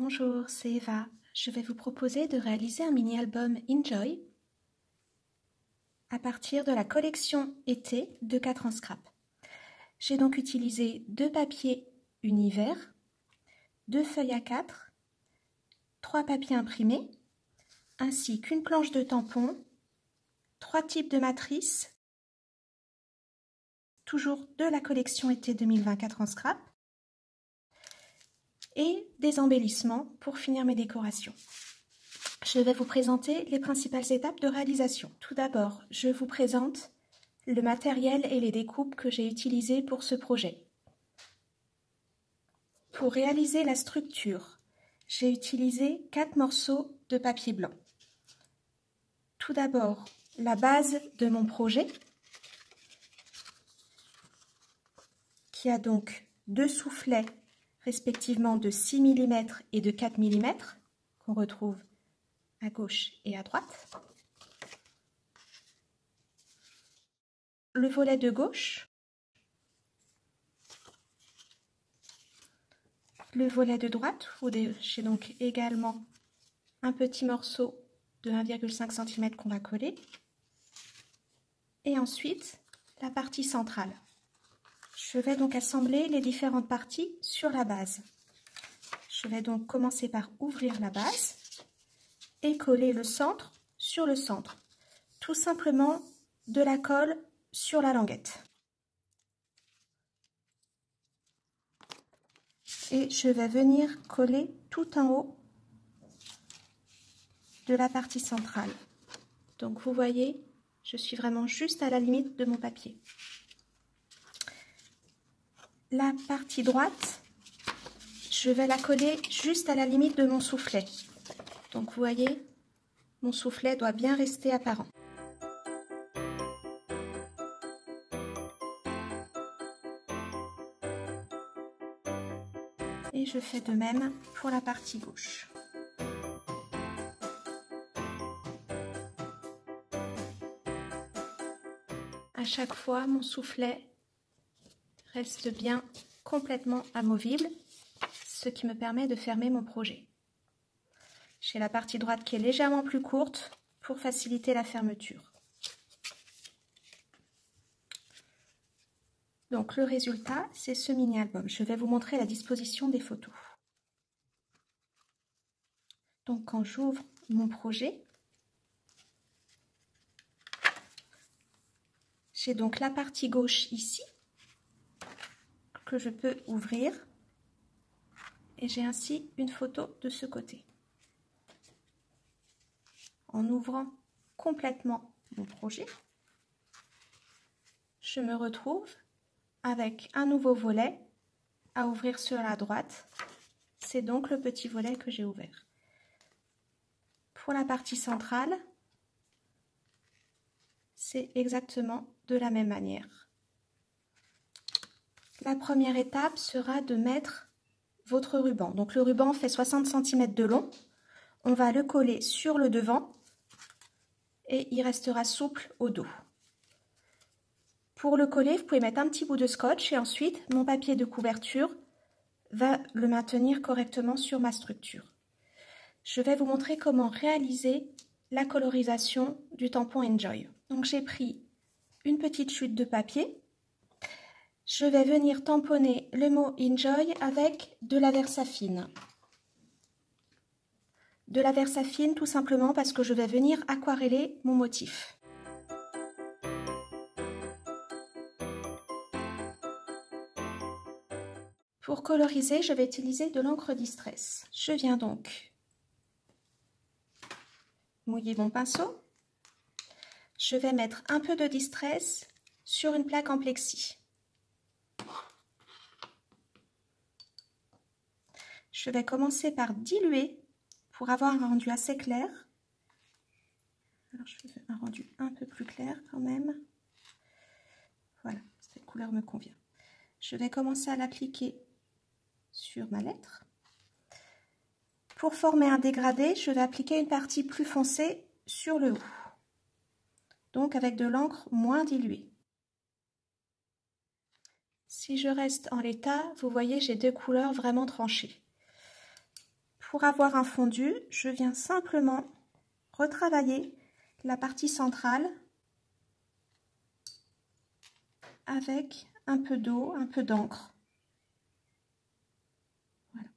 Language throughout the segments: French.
Bonjour, c'est Eva. Je vais vous proposer de réaliser un mini-album Enjoy à partir de la collection été de 4 en scrap. J'ai donc utilisé 2 papiers univers, 2 feuilles A4, 3 papiers imprimés, ainsi qu'une planche de tampon, 3 types de matrices, toujours de la collection été 2024 en scrap, et des embellissements pour finir mes décorations. Je vais vous présenter les principales étapes de réalisation. Tout d'abord, je vous présente le matériel et les découpes que j'ai utilisés pour ce projet. Pour réaliser la structure, j'ai utilisé 4 morceaux de papier blanc. Tout d'abord, la base de mon projet, qui a donc 2 soufflets respectivement de 6 mm et de 4 mm, qu'on retrouve à gauche et à droite. Le volet de gauche, le volet de droite, où j'ai donc également un petit morceau de 1,5 cm qu'on va coller, et ensuite la partie centrale. Je vais donc assembler les différentes parties sur la base. Je vais donc commencer par ouvrir la base et coller le centre sur le centre. Tout simplement de la colle sur la languette. Et je vais venir coller tout en haut de la partie centrale. Donc vous voyez, je suis vraiment juste à la limite de mon papier. La partie droite, je vais la coller juste à la limite de mon soufflet. Donc vous voyez, mon soufflet doit bien rester apparent. Et je fais de même pour la partie gauche. À chaque fois, mon soufflet reste bien complètement amovible, ce qui me permet de fermer mon projet. J'ai la partie droite qui est légèrement plus courte pour faciliter la fermeture. Donc le résultat, c'est ce mini-album. Je vais vous montrer la disposition des photos. Donc quand j'ouvre mon projet, j'ai donc la partie gauche ici, que je peux ouvrir, et j'ai ainsi une photo de ce côté. En ouvrant complètement mon projet, je me retrouve avec un nouveau volet à ouvrir sur la droite. C'est donc le petit volet que j'ai ouvert. Pour la partie centrale, c'est exactement de la même manière. La première étape sera de mettre votre ruban. Donc le ruban fait 60 cm de long. On va le coller sur le devant et il restera souple au dos. Pour le coller, vous pouvez mettre un petit bout de scotch et ensuite mon papier de couverture va le maintenir correctement sur ma structure. Je vais vous montrer comment réaliser la colorisation du tampon Enjoy. Donc j'ai pris une petite chute de papier. Je vais venir tamponner le mot Enjoy avec de la Versafine. De la Versafine tout simplement parce que je vais venir aquareller mon motif. Pour coloriser, je vais utiliser de l'encre Distress. Je viens donc mouiller mon pinceau. Je vais mettre un peu de Distress sur une plaque en plexi. Je vais commencer par diluer pour avoir un rendu assez clair. Alors je fais un rendu un peu plus clair quand même. Voilà, cette couleur me convient. Je vais commencer à l'appliquer sur ma lettre. Pour former un dégradé, je vais appliquer une partie plus foncée sur le haut. Donc avec de l'encre moins diluée. Si je reste en l'état, vous voyez, j'ai 2 couleurs vraiment tranchées. Pour avoir un fondu, je viens simplement retravailler la partie centrale avec un peu d'eau, un peu d'encre. Voilà.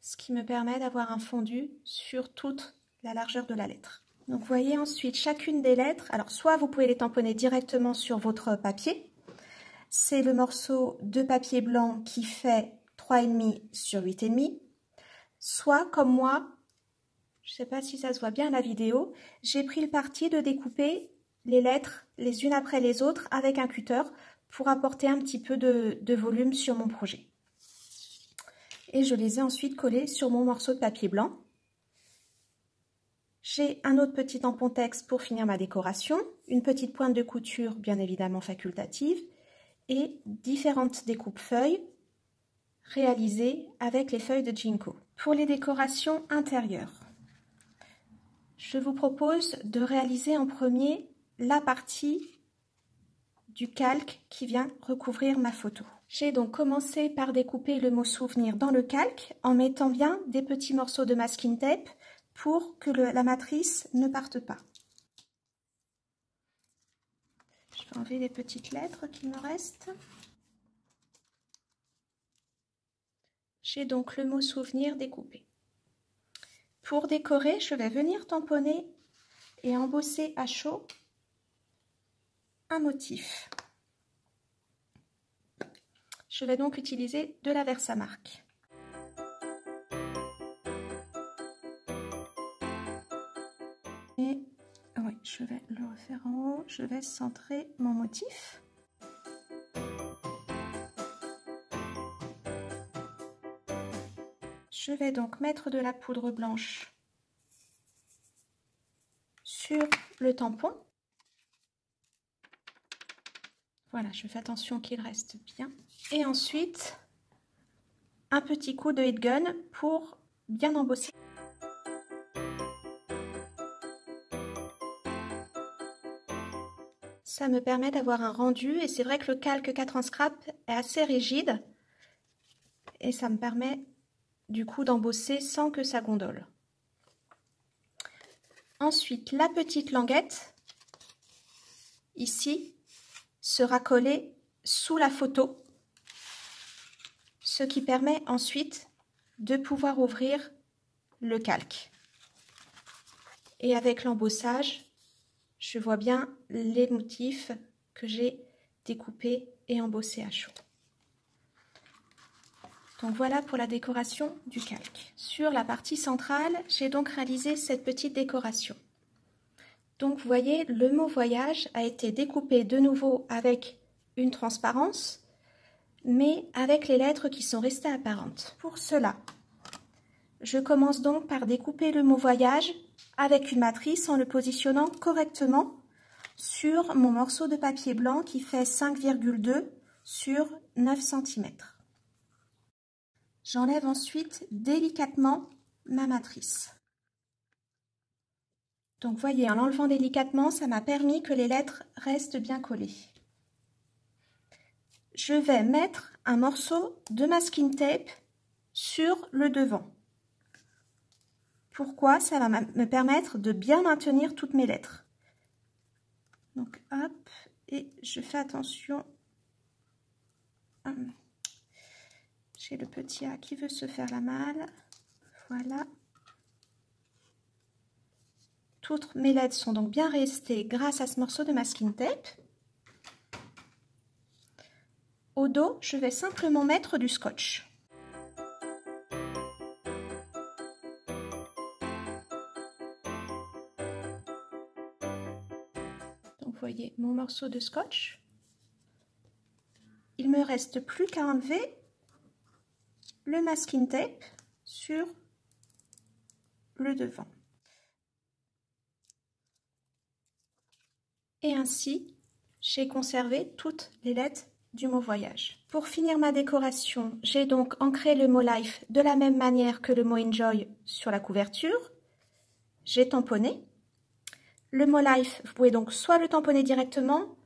Ce qui me permet d'avoir un fondu sur toute la largeur de la lettre. Donc vous voyez ensuite chacune des lettres, alors soit vous pouvez les tamponner directement sur votre papier, c'est le morceau de papier blanc qui fait 3,5 sur 8,5, soit comme moi, je ne sais pas si ça se voit bien à la vidéo, j'ai pris le parti de découper les lettres les unes après les autres avec un cutter pour apporter un petit peu de volume sur mon projet. Et je les ai ensuite collées sur mon morceau de papier blanc. J'ai un autre petit tampon texte pour finir ma décoration, une petite pointe de couture bien évidemment facultative et différentes découpes feuilles réalisées avec les feuilles de Ginkgo. Pour les décorations intérieures, je vous propose de réaliser en premier la partie du calque qui vient recouvrir ma photo. J'ai donc commencé par découper le mot souvenir dans le calque en mettant bien des petits morceaux de masking tape pour que la matrice ne parte pas. Je vais enlever les petites lettres qui me restent. J'ai donc le mot souvenir découpé. Pour décorer, je vais venir tamponner et embosser à chaud un motif. Je vais donc utiliser de la Versamark. Et oui, je vais le refaire en haut, je vais centrer mon motif. Je vais donc mettre de la poudre blanche sur le tampon. Voilà, je fais attention qu'il reste bien. Et ensuite, un petit coup de heat gun pour bien embosser. Ça me permet d'avoir un rendu et c'est vrai que le calque 4 en scrap est assez rigide et ça me permet du coup d'embosser sans que ça gondole. Ensuite, la petite languette ici sera collée sous la photo, ce qui permet ensuite de pouvoir ouvrir le calque. Et avec l'embossage, je vois bien les motifs que j'ai découpés et embossés à chaud. Donc voilà pour la décoration du calque. Sur la partie centrale, j'ai donc réalisé cette petite décoration. Donc vous voyez, le mot voyage a été découpé de nouveau avec une transparence, mais avec les lettres qui sont restées apparentes. Pour cela, je commence donc par découper le mot voyage avec une matrice en le positionnant correctement sur mon morceau de papier blanc qui fait 5,2 sur 9 cm. J'enlève ensuite délicatement ma matrice. Donc vous voyez, en l'enlevant délicatement, ça m'a permis que les lettres restent bien collées. Je vais mettre un morceau de masking tape sur le devant. Pourquoi? Ça va me permettre de bien maintenir toutes mes lettres. Donc hop, et je fais attention. J'ai le petit A qui veut se faire la malle. Voilà. Toutes mes lettres sont donc bien restées grâce à ce morceau de masking tape. Au dos, je vais simplement mettre du scotch. Donc vous voyez mon morceau de scotch. Il me reste plus qu'à enlever le masking tape sur le devant. Et ainsi, j'ai conservé toutes les lettres du mot voyage. Pour finir ma décoration, j'ai donc ancré le mot life de la même manière que le mot enjoy sur la couverture. J'ai tamponné. Le mot life, vous pouvez donc soit le tamponner directement,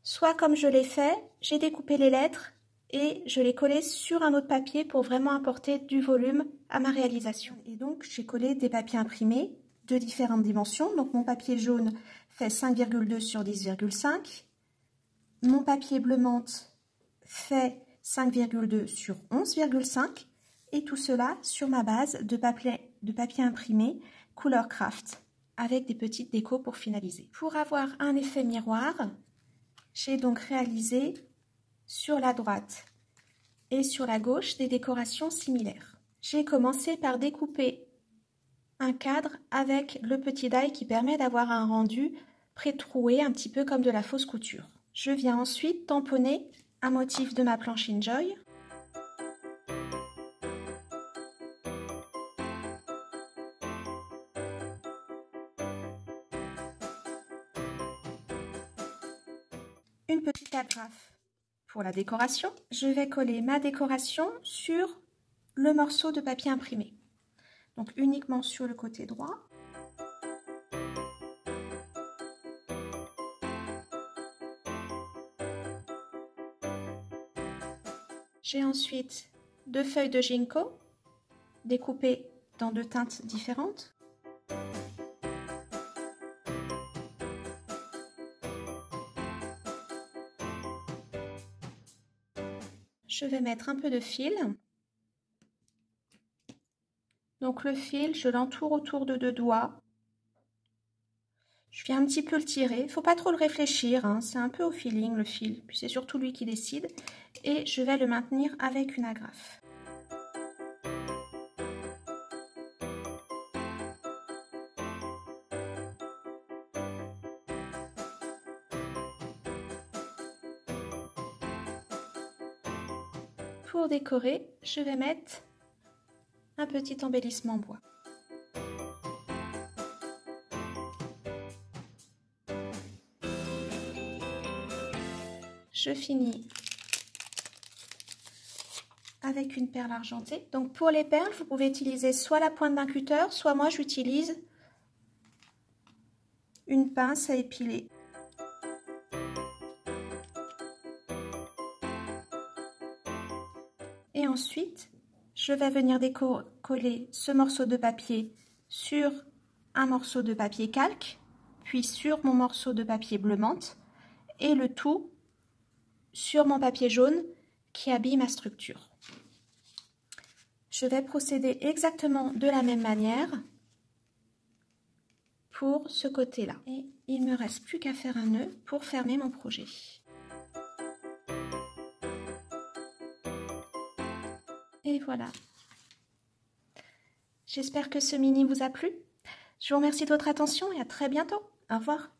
soit comme je l'ai fait, j'ai découpé les lettres et je l'ai collé sur un autre papier pour vraiment apporter du volume à ma réalisation. Et donc j'ai collé des papiers imprimés de différentes dimensions. Donc mon papier jaune fait 5,2 sur 10,5. Mon papier bleu menthe fait 5,2 sur 11,5. Et tout cela sur ma base de papier imprimé couleur craft avec des petites décos pour finaliser. Pour avoir un effet miroir, j'ai donc réalisé sur la droite et sur la gauche des décorations similaires. J'ai commencé par découper un cadre avec le petit die qui permet d'avoir un rendu pré-troué, un petit peu comme de la fausse couture. Je viens ensuite tamponner un motif de ma planche Enjoy. Une petite agrafe pour la décoration. Je vais coller ma décoration sur le morceau de papier imprimé. Donc uniquement sur le côté droit. J'ai ensuite 2 feuilles de ginkgo découpées dans 2 teintes différentes. Je vais mettre un peu de fil. Donc le fil, je l'entoure autour de 2 doigts. Je viens un petit peu le tirer. Il ne faut pas trop le réfléchir, hein. C'est un peu au feeling le fil. Puis c'est surtout lui qui décide. Et je vais le maintenir avec une agrafe. Pour décorer, je vais mettre un petit embellissement bois. Je finis avec une perle argentée. Donc pour les perles, vous pouvez utiliser soit la pointe d'un cutter, soit moi j'utilise une pince à épiler. Et ensuite, je vais venir coller ce morceau de papier sur un morceau de papier calque, puis sur mon morceau de papier bleu menthe, et le tout sur mon papier jaune qui habille ma structure. Je vais procéder exactement de la même manière pour ce côté-là. Et il ne me reste plus qu'à faire un nœud pour fermer mon projet. Et voilà. J'espère que ce mini vous a plu. Je vous remercie de votre attention et à très bientôt. Au revoir.